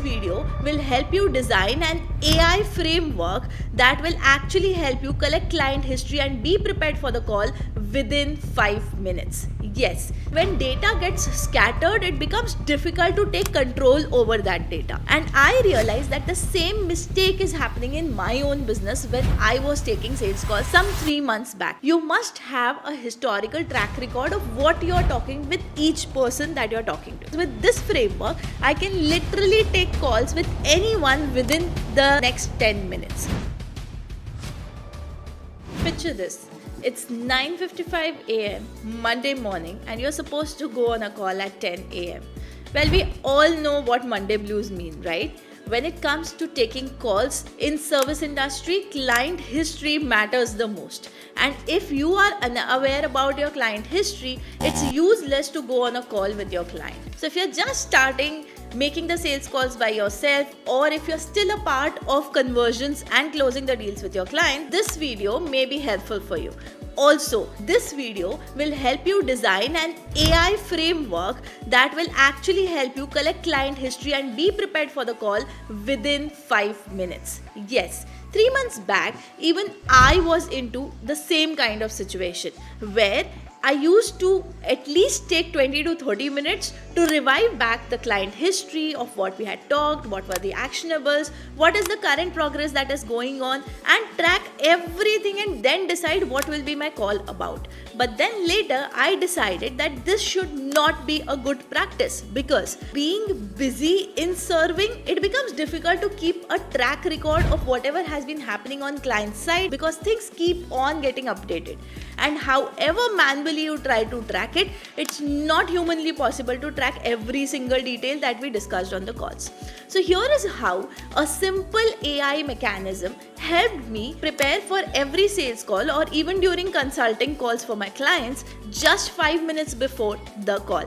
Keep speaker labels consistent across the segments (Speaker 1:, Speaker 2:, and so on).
Speaker 1: video will help you design an AI framework that will actually help you collect client history and be prepared for the call within 5 minutes. Yes, when data gets scattered, it becomes difficult to take control over that data. And I realized that the same mistake is happening in my own business when I was taking sales calls some 3 months back. You must have a historical track record of what you're talking with each person that you're talking to. With this framework, I can literally take calls with anyone within the next 10 minutes. Picture this. It's 9:55 a.m. Monday morning and you're supposed to go on a call at 10 a.m. Well, we all know what Monday blues mean, right? When it comes to taking calls in service industry, client history matters the most. And if you are unaware about your client history, it's useless to go on a call with your client. So if you're just starting making the sales calls by yourself, or if you're still a part of conversions and closing the deals with your client, this video may be helpful for you. Also, this video will help you design an AI framework that will actually help you collect client history and be prepared for the call within 5 minutes. Yes, 3 months back, even I was into the same kind of situation where I used to at least take 20 to 30 minutes to revive back the client history of what we had talked, what were the actionables, what is the current progress that is going on, and track everything and then decide what will be my call about. But then later I decided that this should not be a good practice because being busy in serving, it becomes difficult to keep a track record of whatever has been happening on client side because things keep on getting updated. And however manually you try to track it, it's not humanly possible to track every single detail that we discussed on the calls. So here is how a simple AI mechanism helped me prepare for every sales call or even during consulting calls for my clients just 5 minutes before the call.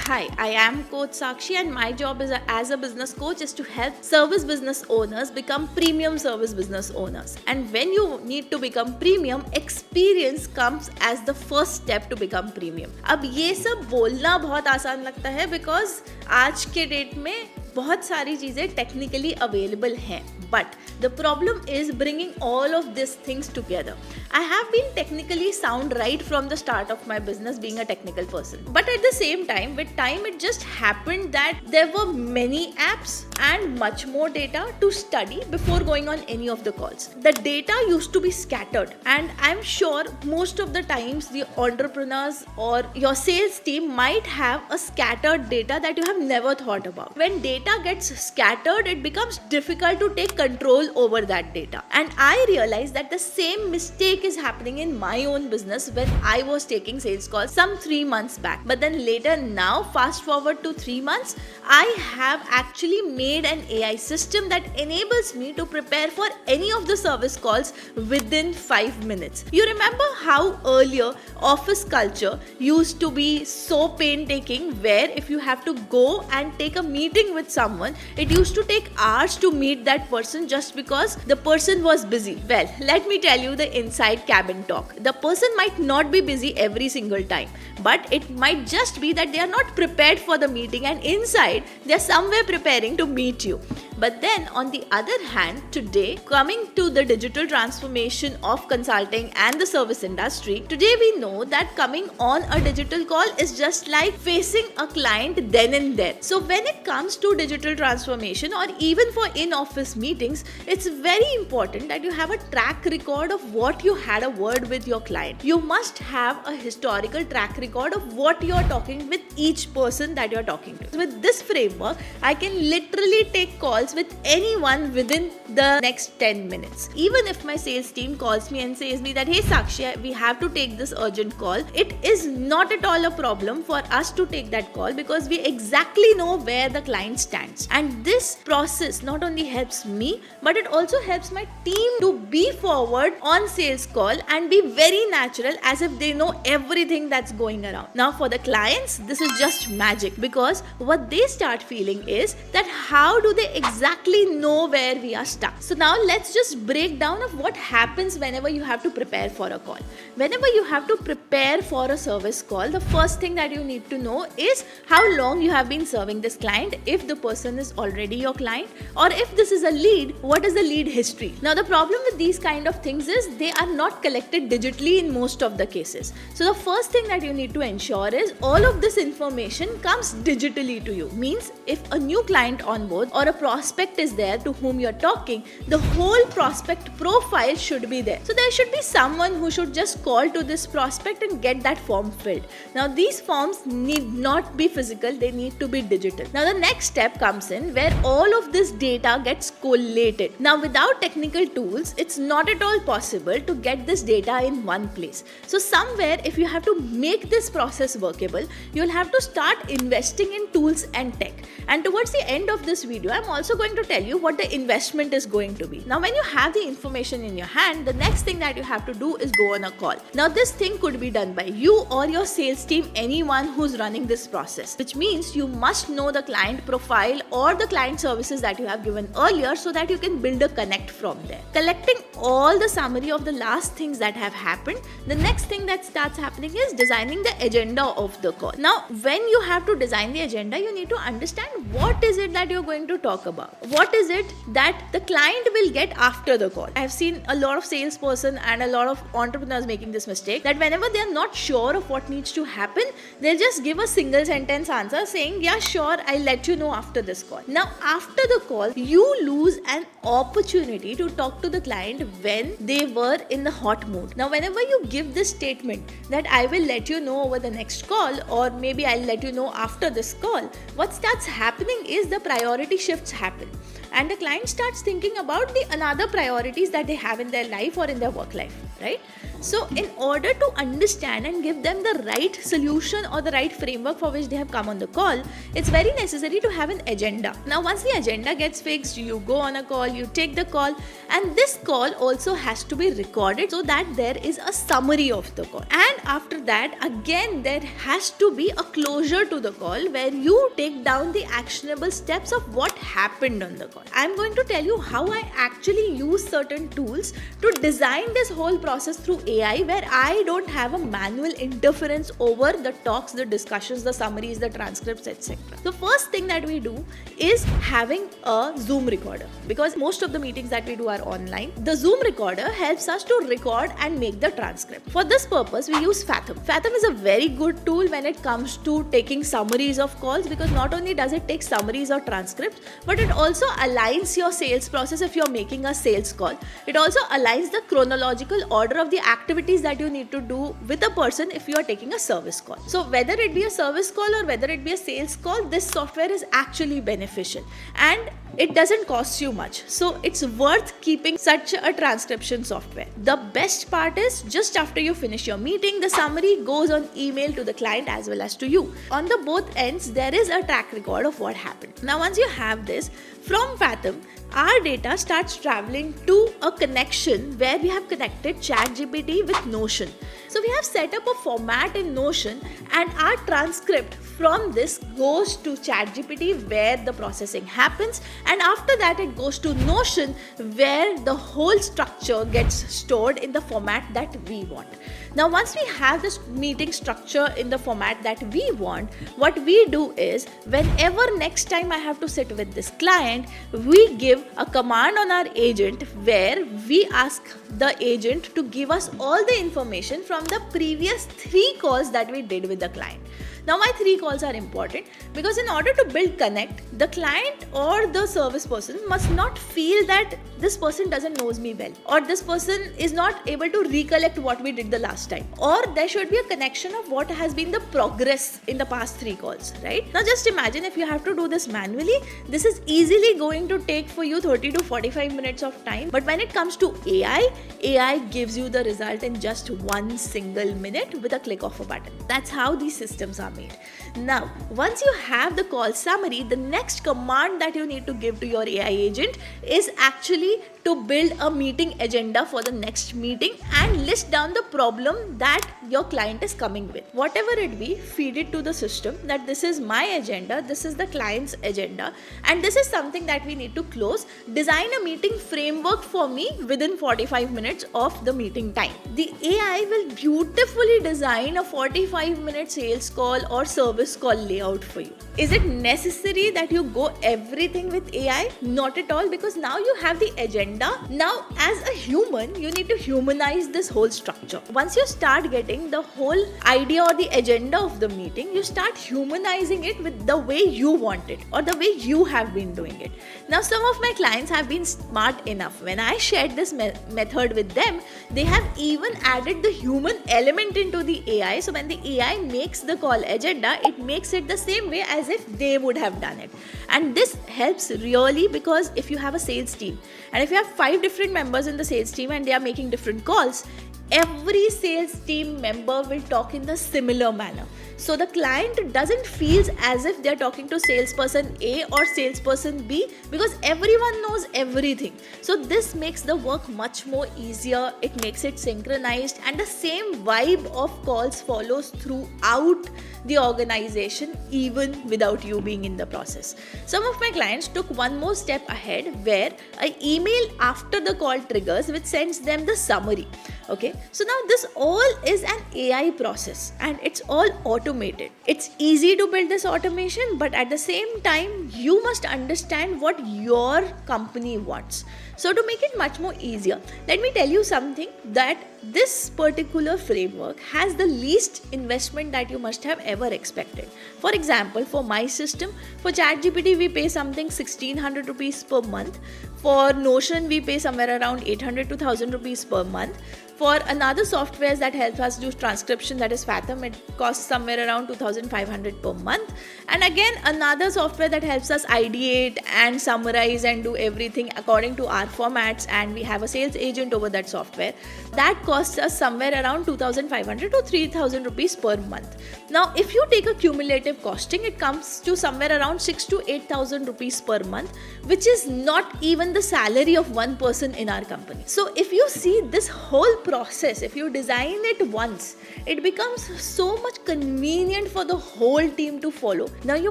Speaker 1: Hi, I am Coach Sakshi and my job as a business coach is to help service business owners become premium service business owners. And when you need to become premium, experience comes as the first step to become premium. अब ये सब बोलना बहुत आसान लगता है because आज के डेट में बहुत सारी चीज़ें टेक्निकली अवेलेबल हैं, but the problem is bringing all of these things together. I have been technically sound right from the start of my business being a technical person, but at the same time, with time it just happened that there were many apps and much more data to study before going on any of the calls. The data used to be scattered, and I'm sure most of the times the entrepreneurs or your sales team might have a scattered data that you have never thought about. When data gets scattered, it becomes difficult to take control over that data. And I realized that the same mistake is happening in my own business when I was taking sales calls some 3 months back. But then later, now fast forward to 3 months, I have actually made an AI system that enables me to prepare for any of the service calls within 5 minutes. You remember how earlier office culture used to be so painstaking, where if you have to go and take a meeting with someone, it used to take hours to meet that person just because the person was busy. Well, let me tell you the inside cabin talk. The person might not be busy every single time, but it might just be that they are not prepared for the meeting and inside they are somewhere preparing to meet you. But then on the other hand, today, coming to the digital transformation of consulting and the service industry, today we know that coming on a digital call is just like facing a client then and there. So when it comes to digital transformation or even for in-office meetings, it's very important that you have a track record of what you had a word with your client. You must have a historical track record of what you're talking with each person that you're talking to. With this framework, I can literally take calls with anyone within the next 10 minutes. Even if my sales team calls me and says me that, hey Sakshi, we have to take this urgent call, it is not at all a problem for us to take that call because we exactly know where the client stands. And this process not only helps me, but it also helps my team to be forward on sales call and be very natural as if they know everything that's going around. Now for the clients, this is just magic because what they start feeling is that how do they exactly exactly know where we are stuck. So now let's just break down of what happens whenever you have to prepare for a call. Whenever you have to prepare for a service call, the first thing that you need to know is how long you have been serving this client, if the person is already your client, or if this is a lead, what is the lead history. Now the problem with these kind of things is they are not collected digitally in most of the cases. So the first thing that you need to ensure is all of this information comes digitally to you. Means if a new client on board or a prospect is there to whom you're talking, the whole prospect profile should be there. So there should be someone who should just call to this prospect and get that form filled. Now these forms need not be physical, they need to be digital. Now the next step comes in where all of this data gets collated. Now without technical tools, it's not at all possible to get this data in one place. So somewhere, if you have to make this process workable, you'll have to start investing in tools and tech. And towards the end of this video, I'm also going to tell you what the investment is going to be. Now when you have the information in your hand, the next thing that you have to do is go on a call. Now this thing could be done by you or your sales team, anyone who's running this process, which means you must know the client profile or the client services that you have given earlier so that you can build a connect from there. Collecting all the summary of the last things that have happened, the next thing that starts happening is designing the agenda of the call. Now when you have to design the agenda, you need to understand what is it that you're going to talk about. What is it that the client will get after the call? I have seen a lot of salesperson and a lot of entrepreneurs making this mistake, that whenever they are not sure of what needs to happen, they'll just give a single sentence answer saying, yeah sure, I'll let you know after this call. Now after the call, you lose an opportunity to talk to the client when they were in the hot mood. Now whenever you give this statement that I will let you know over the next call, or maybe I'll let you know after this call, what starts happening is the priority shifts happen and the client starts thinking about the another priorities that they have in their life or in their work life, right? So in order to understand and give them the right solution or the right framework for which they have come on the call, it's very necessary to have an agenda. Now once the agenda gets fixed, you go on a call, you take the call, and this call also has to be recorded so that there is a summary of the call. And after that, again, there has to be a closure to the call where you take down the actionable steps of what happened on the call. I'm going to tell you how I actually use certain tools to design this whole process through AI, where I don't have a manual interference over the talks, the discussions, the summaries, the transcripts, etc. The first thing that we do is having a Zoom recorder, because most of the meetings that we do are online. The Zoom recorder helps us to record and make the transcript. For this purpose, we use Fathom. Fathom is a very good tool when it comes to taking summaries of calls, because not only does it take summaries or transcripts, but it also aligns your sales process if you're making a sales call. It also aligns the chronological order of the activities that you need to do with a person if you are taking a service call. So whether it be a service call or whether it be a sales call, this software is actually beneficial and it doesn't cost you much. So it's worth keeping such a transcription software. The best part is just after you finish your meeting, the summary goes on email to the client as well as to you. On the both ends, there is a track record of what happened. Now once you have this, from Fathom, our data starts traveling to a connection where we have connected ChatGPT with Notion. So we have set up a format in Notion and our transcript from this goes to ChatGPT where the processing happens, and after that it goes to Notion where the whole structure gets stored in the format that we want. Now once we have this meeting structure in the format that we want, what we do is whenever next time I have to sit with this client, we give a command on our agent where we ask the agent to give us all the information from the previous 3 calls that we did with the client. Now why 3 calls are important? Because in order to build connect, the client or the service person must not feel that this person doesn't knows me well, or this person is not able to recollect what we did the last time, or there should be a connection of what has been the progress in the past 3 calls, right? Now just imagine if you have to do this manually, this is easily going to take for you 30 to 45 minutes of time. But when it comes to AI gives you the result in just 1 single minute with a click of a button. That's how these systems are made. Now, once you have the call summary, the next command that you need to give to your AI agent is actually to build a meeting agenda for the next meeting and list down the problem that your client is coming with. Whatever it be, feed it to the system that this is my agenda, this is the client's agenda, and this is something that we need to close. Design a meeting framework for me within 45 minutes of the meeting time. The AI will beautifully design a 45-minute sales call or service call layout for you. Is it necessary that you go everything with AI? Not at all, because now you have the agenda. Now, as a human, you need to humanize this whole structure. Once you start getting the whole idea or the agenda of the meeting, you start humanizing it with the way you want it or the way you have been doing it. Now, some of my clients have been smart enough. When I shared this method with them, they have even added the human element into the AI. So when the AI makes the call agenda, it makes it the same way as if they would have done it. And this helps really, because if you have a sales team and if you have 5 different members in the sales team and they are making different calls, every sales team member will talk in the similar manner. So the client doesn't feel as if they're talking to salesperson A or salesperson B, because everyone knows everything. So this makes the work much more easier. It makes it synchronized, and the same vibe of calls follows throughout the organization even without you being in the process. Some of my clients took one more step ahead, where an email after the call triggers which sends them the summary. Okay, so now this all is an AI process and it's all automated. It's easy to build this automation, but at the same time, you must understand what your company wants. So to make it much more easier, let me tell you something, that this particular framework has the least investment that you must have ever expected. For example, for my system, for ChatGPT, we pay something 1600 rupees per month. For Notion, we pay somewhere around 800 to 1000 rupees per month. For another software that helps us do transcription, that is Fathom, it costs somewhere around 2500 per month. And again, another software that helps us ideate and summarize and do everything according to our formats, and we have a sales agent over that software, that costs us somewhere around 2500 to 3000 rupees per month. Now, if you take a cumulative costing, it comes to somewhere around 6 to 8000 rupees per month, which is not even the salary of one person in our company. So if you see this whole process, if you design it once, it becomes so much convenient for the whole team to follow. Now you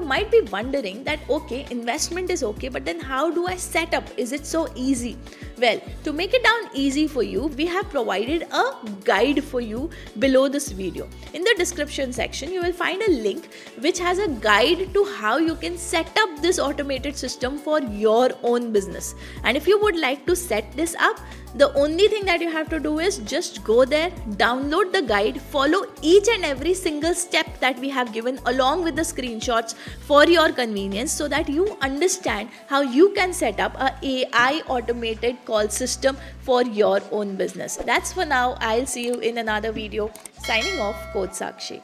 Speaker 1: might be wondering that, okay, investment is okay, but then how do I set up? Is it so easy? Well, to make it down easy for you, we have provided a guide for you below this video. In the description section, you will find a link which has a guide to how you can set up this automated system for your own business. And if you would like to set this up, the only thing that you have to do is just go there, download the guide, follow each and every single step that we have given along with the screenshots for your convenience, so that you understand how you can set up a AI automated call system for your own business. That's for now. I'll see you in another video. Signing off, Coach Sakshi.